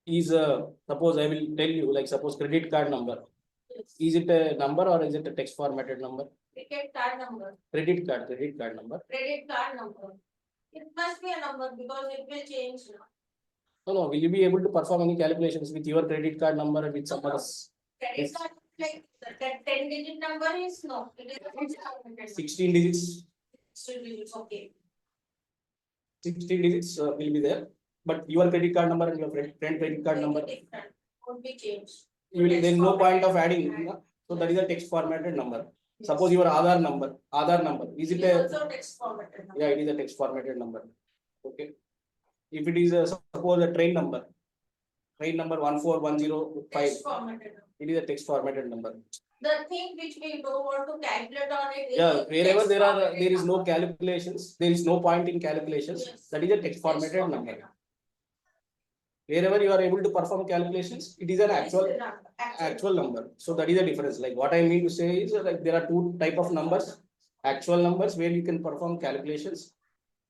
Is suppose I will tell you, like suppose credit card number. Yes. Is it a number or is it a text formatted number? Credit card number. Credit card number. Credit card number. It must be a number because it will change now. No. Will you be able to perform any calculations with your credit card number and with some others? Credit Yes. card, like that 10-digit number is no. It is 16 digits. 16 digits. Okay. 16 digits will be there, but your credit card number and your friend credit card number, Different. Would be changed. there is no point of adding. So that is a text formatted number. Suppose your Aadhaar number, is it a? Also text formatted number. Yeah, it is a text formatted number. Okay. If it is a, suppose a train number 14105, Text formatted number. it is a text formatted number. The thing which we don't want to calculate on it is. Yeah, a wherever text there formatted is no number. calculations, there is no point in calculations. Yes. That is a text formatted number. Wherever you are able to perform calculations, it is an actual number. So that is the difference. Like what I mean to say is like there are two type of numbers: actual numbers where you can perform calculations,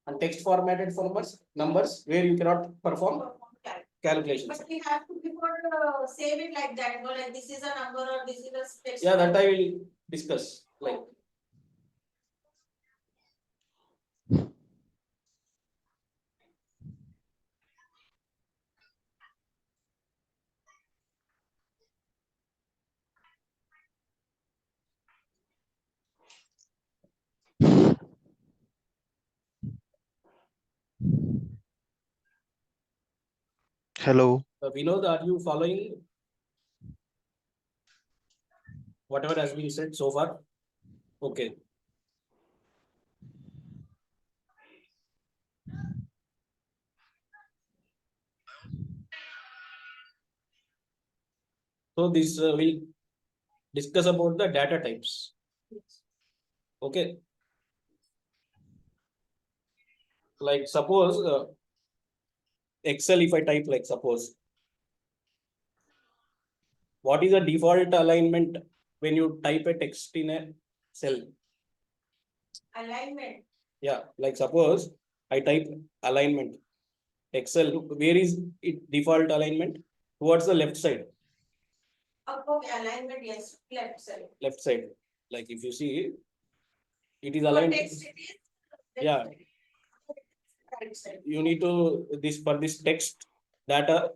and text formatted numbers where you cannot perform calculations. But we have to before save it like that. No, like this is a number or this is a text. Yeah, that I will discuss. Like. Hello. Vinod, are you following whatever has been said so far? Okay. So this will discuss about the data types. Okay. Like suppose Excel, if I type like suppose, what is the default alignment when you type a text in a cell? Alignment. Yeah, like suppose I type alignment. Excel, where is it default alignment? Towards the left side. Okay, alignment, yes, left side. Left side. Like if you see, it is For aligned. text, it is left Yeah. side. Right side. You need to for this text data,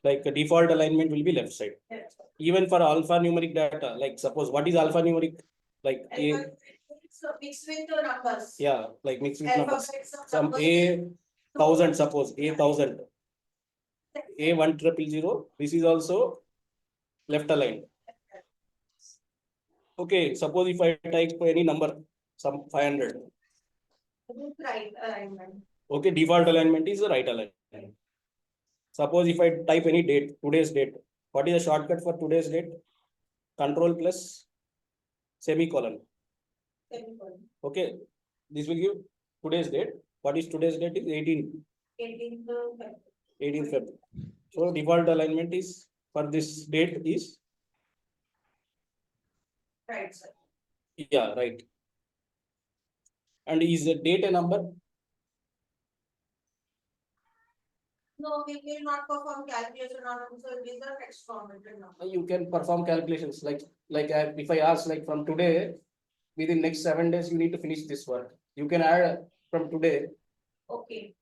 like a default alignment will be left side. Left side. Even for alphanumeric data, like suppose what is alphanumeric? Like Alphabet, so mixed with the numbers. yeah, like mixed with numbers. Alphabets of Some numbers. A 1000, suppose A 1000, A1000. This is also left aligned. Okay, suppose if I type any number, some 500. Right alignment. Okay, default alignment is the right alignment. Suppose if I type any date, today's date, what is the shortcut for today's date? Control plus semicolon. Semicolon. Okay, this will give today's date. What is today's date? Is 18. 18th Feb. So default alignment is for this date is Right, sir. yeah, right. And is the date a number? No, we will not perform calculation on it, so it is a text formatted number. You can perform calculations like if I ask like from today, within next 7 days you need to finish this work. You can add from today. Okay.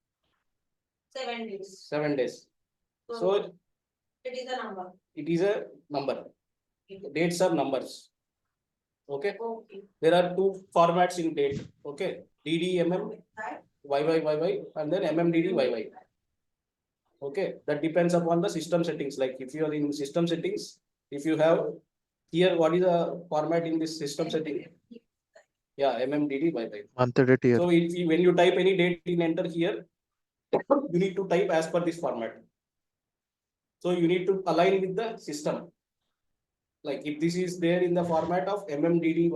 7 days. 7 days. So it is a number. it is a number. Dates are numbers. Okay. Okay. There are two formats in date. Okay. DDMM, Right. YY, and then MMDD, Okay. That depends upon the system settings. Like if you are in system settings, if you have here, what is the format in this system setting? Yeah, MMDD, Month date year. So if you, when you type any date in enter here, you need to type as per this format. So you need to align with the system. Like if this is there in the format of MMDD,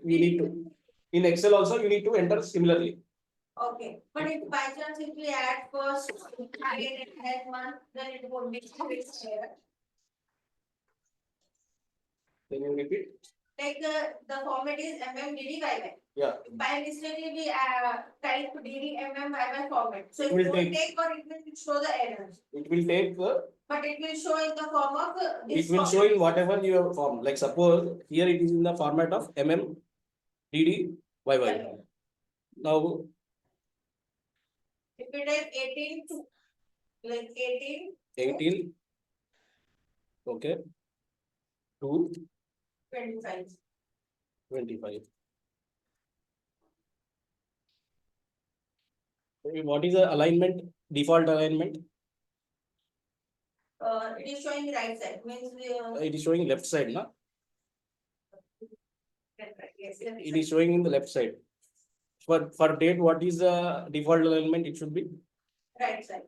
you need to, in Excel also you need to enter similarly. Okay, but if by chance if we add first, again in that month, then it won't be here. Can you repeat? Like the format is MMDDYY. Yeah. By mistakenly we type DDMMYY format. So It it will won't take- take or it will show the errors. It will take, But it will show in the form of this it will show in whatever you have formed. Like suppose here it is in the format of MMDDYY. Now, If we type 18 to like 18 18. Okay. To 25. 25. What is the alignment? Default alignment? It is showing right side, means It is showing left side, na? yes, It is showing in the left side. For date, what is the default alignment? It should be right side.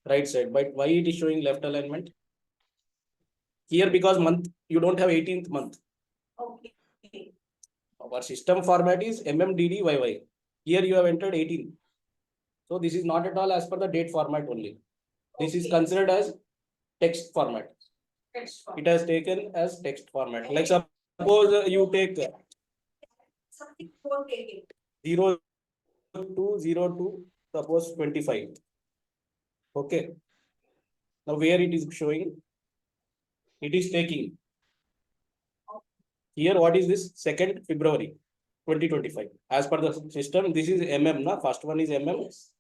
right side. But why it is showing left alignment? Here because month you don't have 18th month. Okay. Our system format is MMDDYY. Here you have entered 18. So this is not at all as per the date format only. This is Okay. considered as text format. Text form. It has taken as text format. Like suppose you take Something won't take it. 0202, suppose 25. Okay. Now where it is showing? It is taking. Here what is this? 2nd February 2025. As per the system, this is MM, na? First one is MM. Yes.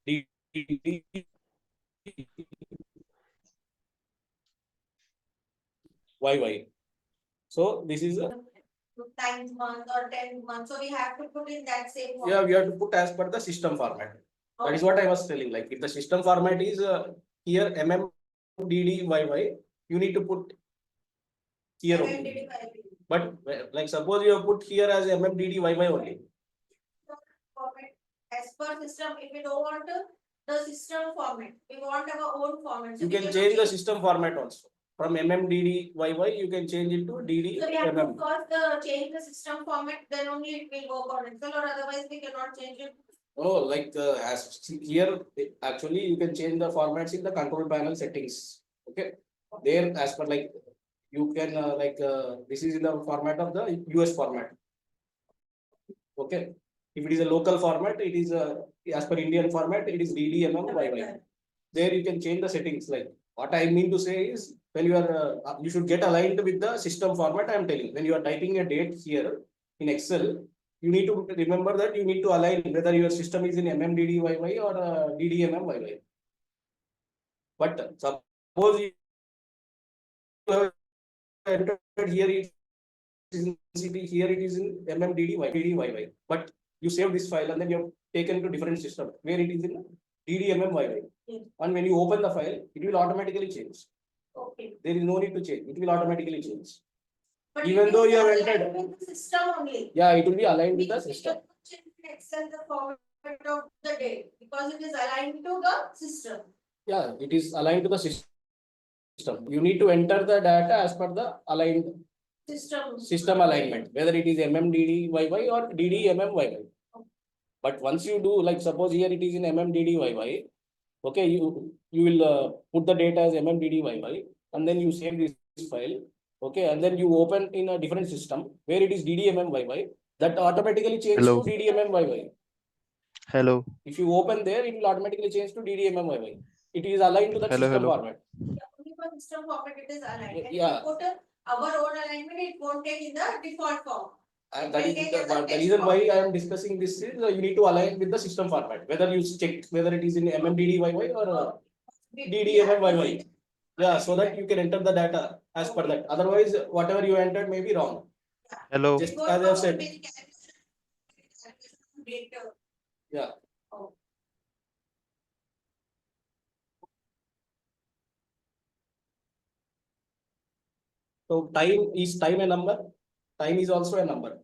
YY. So this is Ninth month or 10th month, so we have to put in that same form. yeah, we have to put as per the system format. That is what I was telling. Like if the system format is here MMDDYY, you need to put here only. MMDDYY. But like suppose you have put here as MMDDYY only. Format as per system, if we don't want the system format, we want our own format. So You we can cannot change the system format also. From MMDDYY, you can change it to So we have to DDMM. first change the system format, then only it will work on Excel, or otherwise we cannot change it. Oh, like as here, actually you can change the formats in the control panel settings. Okay. There as per like you can this is in the format of the US format. Okay. If it is a local format, it is as per Indian format, it is DDMMYY. There you can change the settings. Like what I mean to say is when you are you should get aligned with the system format. I am telling when you are typing a date here in Excel, you need to remember that you need to align whether your system is in MMDDYY or DDMMYY. But suppose you have entered here it is in CP, here it is in MMDDYY, but you save this file and then you have taken to different system where it is in DDMMYY. Yes. And when you open the file, it will automatically change. Okay. There is no need to change. It will automatically change. But Even it though is you have aligned entered- with the system only. Yeah, it will be aligned with the Means we system. cannot change in Excel the format of the date, because it is aligned to the system. Yeah, it is aligned to the system. You need to enter the data as per the aligned system alignment, whether it is MMDDYY or DDMMYY. But once you do, like suppose here it is in MMDDYY, okay, you will put the data as MMDDYY and then you save this file, okay, and then you open in a different system where it is DDMMYY, that automatically changes to Hello. DDMMYY. Hello. If you open there, it will automatically change to DDMMYY. It is aligned to the Hello, system hello. format. Yeah, only for system format it is aligned. And if Yeah. you put our own alignment, it won't take in the default form. And that is It the, will take as a the text reason why format. I am discussing this is you need to align with the system format, whether you check whether it is in MMDDYY or DDMMYY. Yeah, so that you can enter the data as per that. Otherwise, whatever you entered may be wrong. Hello. Just Go as I for have said. many calculations later. Yeah. Oh. So time a number? Time is also a number.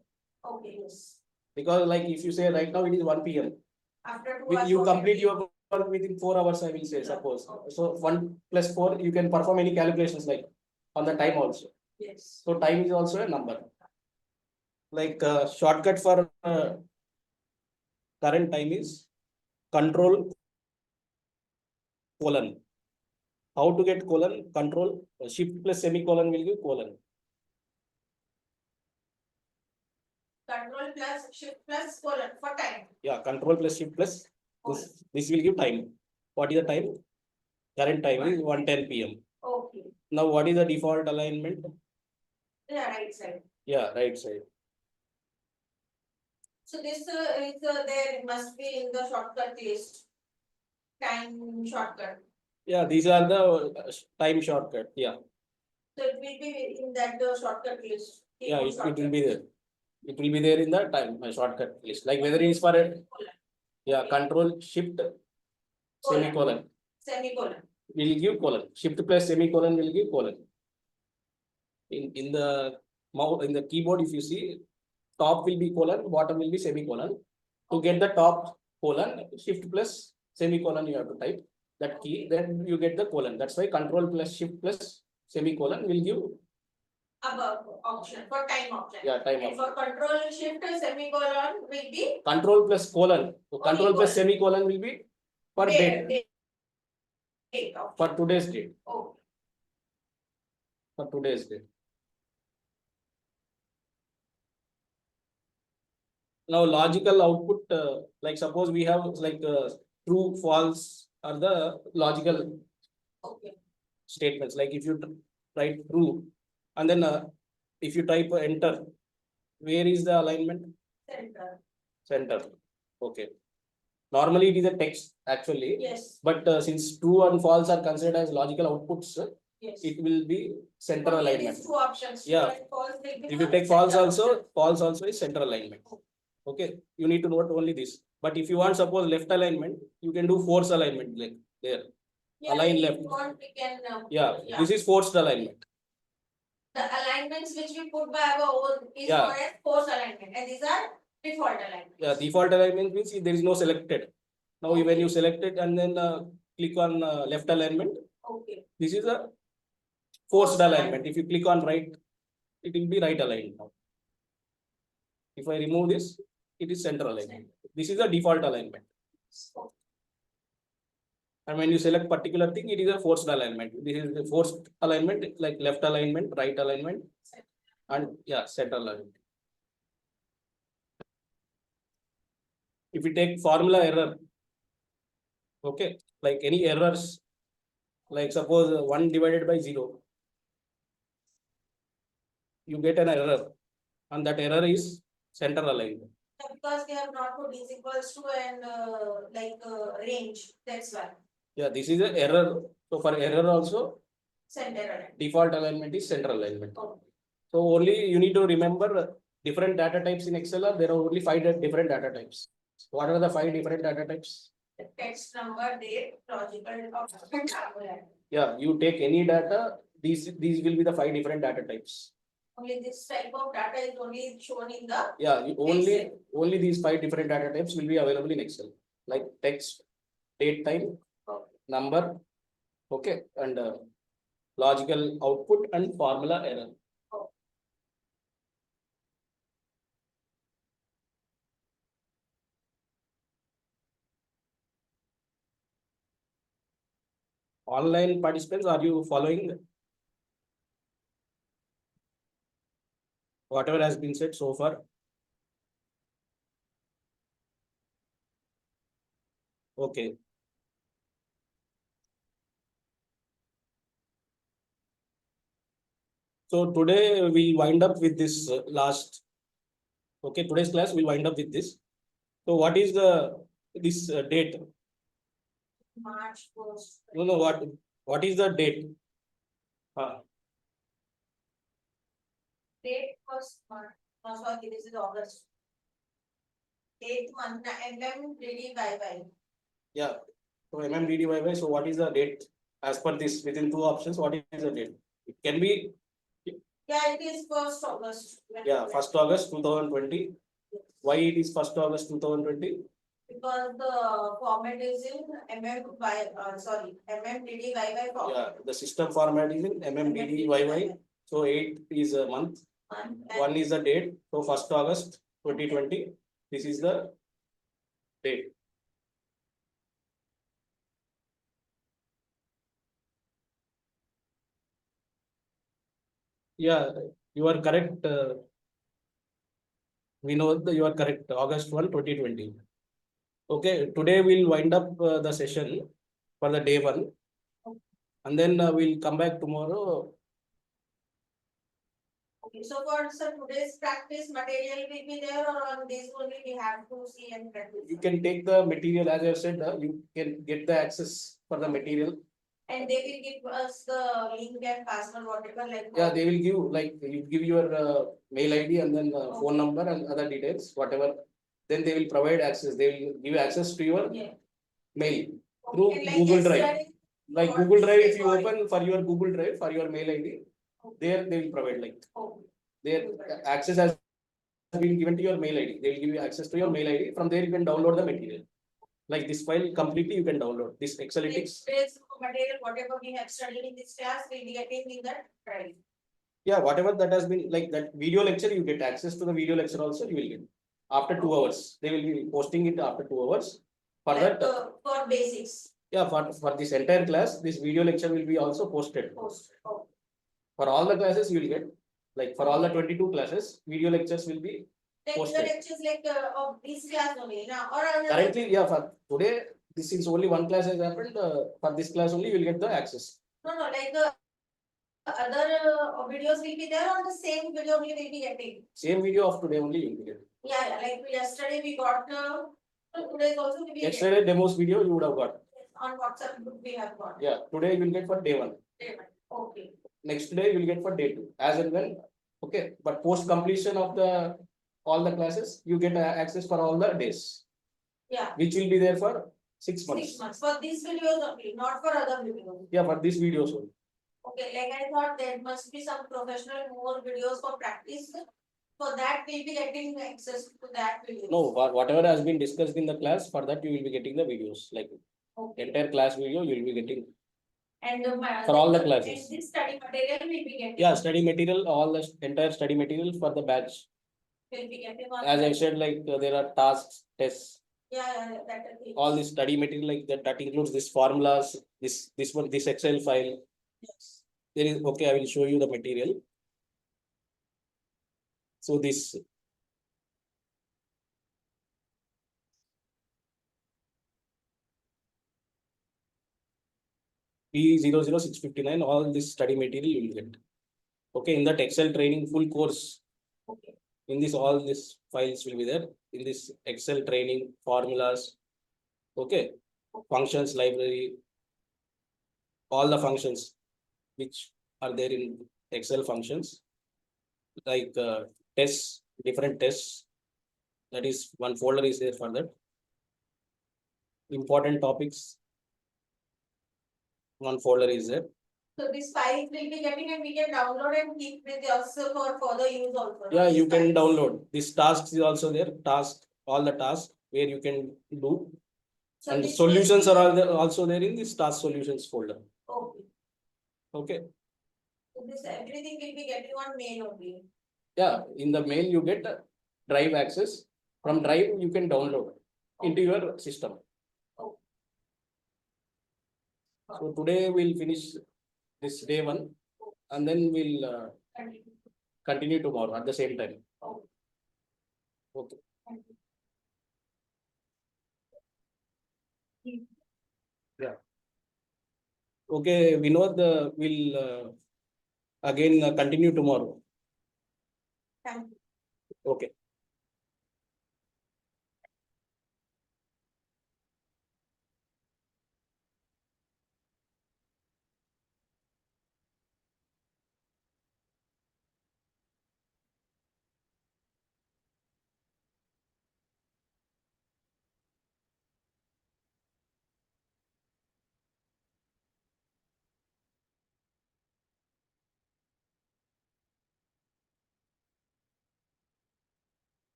Okay, yes. Because like if you say right now it is 1 PM. After 2 With hours. you okay. complete your work within 4 hours, I will say, suppose. So 1 + 4, you can perform any calculations like on the time also. Yes. So time is also a number. Like shortcut for current time is control colon. How to get colon? Control shift plus semicolon will give colon. Control plus shift plus colon for time. Yeah, control plus shift plus this will give time. What is the time? Current time is 1:10 p.m. Okay. Now what is the default alignment? Yeah, right side. Yeah, right side. So this is there, it must be in the shortcut list. Time shortcut. Yeah, these are the time shortcut. Yeah, So it will be in that shortcut list. yeah, Keyboard it will shortcut. be there. It will be there in the time shortcut list. Like whether it is for a yeah, control shift semicolon Semicolon. will give colon. Shift plus semicolon will give colon. In the mouse in the keyboard, if you see, top will be colon, bottom will be semicolon. To get the top colon, shift plus semicolon you have to type that key, then you get the colon. That's why control plus shift plus semicolon will give Above option for time option. yeah time And option. for control shift semicolon will be Control plus colon. So control plus colon. semicolon will be per date. Date For option. today's date. Oh, For today's date. Now logical output, like suppose we have like true, false are the logical okay. statements. Like if you write true and then if you type enter, where is the alignment? Center. Center. Okay. Normally it is a text actually, Yes. but since true and false are considered as logical outputs, Yes. it will be center Only alignment. these two options. Yeah. True and false will be If you the take false center also, option. false also is center alignment. Okay, you need to note only this. But if you want suppose left alignment, you can do force alignment like there. Yeah, align if left. you want, we can. Yeah, this is forced alignment. The alignments which we put by our own is Yeah. known as force alignment, and these are default alignments. Yeah, default alignment means there is no selected. Now Okay. when you select it and then click on left alignment, Okay. this is a forced Forced alignment. If you click on right, it will be right aligned now. If I remove this, it is center alignment. This is the default alignment. And when you select particular thing, it is a forced alignment. This is the forced alignment, like left alignment, right alignment, and yeah, center alignment. If you take formula error, okay, like any errors, like suppose 1 divided by 0, you get an error, and that error is center aligned. Because they have not put is equals to and range, that's why. Yeah, this is an error. So for error also, Center alignment. default alignment is center alignment. Okay. So only you need to remember different data types in Excel. There are only 5 different data types. What are the 5 different data types? The text, number, date, logical, option, tablet. Yeah, you take any data, these will be the 5 different data types. Only this type of data is only shown in the. Yeah, only these 5 different data types will be available in Excel, like text, date, time, number, okay, and logical output and formula error. Online participants, are you following whatever has been said so far? Okay. So today we'll wind up with this last. Okay, today's class will wind up with this. So what is this date? March 1st. No, what is the date? Date was March. No, sorry, this is August. Date month, MMDDYY. Yeah. So MMDDYY. So what is the date as per this within 2 options? What is the date? It can be Yeah, it is 1st August. yeah 1st August 2020. Why it is 1st August 2020? Because the format is in MMDDYY format. Yeah, the system format is in MMDDYY. So 8 is a month. 1 is the date. So 1st August 2020. This is the date. Yeah, you are correct. We know that you are correct. August 1, 2020. Okay, today we'll wind up the session for the day 1. And then we'll come back tomorrow. Okay, so for today's practice material will be there, or on this only we have to see and practice? You can take the material, as I said, you can get the access for the material. And they will give us the link and password, whatever, like. Yeah, they will give, like, you give your mail ID and then phone number and other details, whatever. Then they will provide access. They will give access to your Yeah. mail Okay, through and like Google Drive. yesterday, Like what Google is Drive, if you recording? open for your Google Drive for your mail ID, there they will provide, like, Okay. their access has been given to your mail ID. They will give you access to your mail ID. From there, you can download the material. Like this file completely, you can download this Excelytics. Today's material, whatever we have studied in this class, we'll be getting in that drive. Yeah, whatever that has been, like that video lecture, you get access to the video lecture also, you will get. After 2 hours, they will be posting it after 2 hours. For Like, that, for basics. yeah, for this entire class, this video lecture will be also posted. Post. Okay. For all the classes, you will get, like for all the 22 classes, video lectures will be Like the posted. lectures like of this class only now, or another. Currently, yeah, for today, this is only one class has happened. For this class only, you will get the access. No, like other videos will be there, on the same video only will be getting. Same video of today only you will get. Yeah, like yesterday we got today's also we will get. Yesterday demos video you would have got. On WhatsApp group we have got. Yeah, today you will get for day 1. Day one. Okay. Next day you will get for day 2, as and when. Okay, but post completion of the all the classes, you get access for all the days, Yeah. which will be there for 6 months. 6 months for these videos only, not for other videos. Yeah, for these videos only. Okay, like I thought there must be some professional more videos for practice. For that we'll be getting access to that video. No, whatever has been discussed in the class, for that you will be getting the videos, like Okay. entire class video you will be getting. And For all the classes. And this study material will be getting. Yeah, study material, all the entire study material for the batch. Will be getting on. As I said, like there are tasks, tests, Yeah, that is. all this study material, like that includes this formulas, this one, this Excel file. Yes. There is, okay, I will show you the material. So this. B00659, all this study material you will get. Okay, in that Excel training full course. Okay. In this, all these files will be there. In this Excel training, formulas. Okay, functions library. All the functions which are there in Excel functions. Like tests, different tests. That is one folder is there for that. Important topics. One folder is there. So this files will be getting and we can download and keep with us for further use also. no? Yeah, These you can files. download. This tasks is also there. Task, all the tasks where you can do. So And this solutions will are be- also there in this task solutions folder. Okay. Okay. So this everything will be getting on mail only. Yeah, in the mail you get drive access. From drive you can download into your system. Okay. So today we'll finish this day 1 and then we'll continue tomorrow at the same time. Okay. Yeah. Okay, Vinod, we'll again continue tomorrow. Thank you. Okay.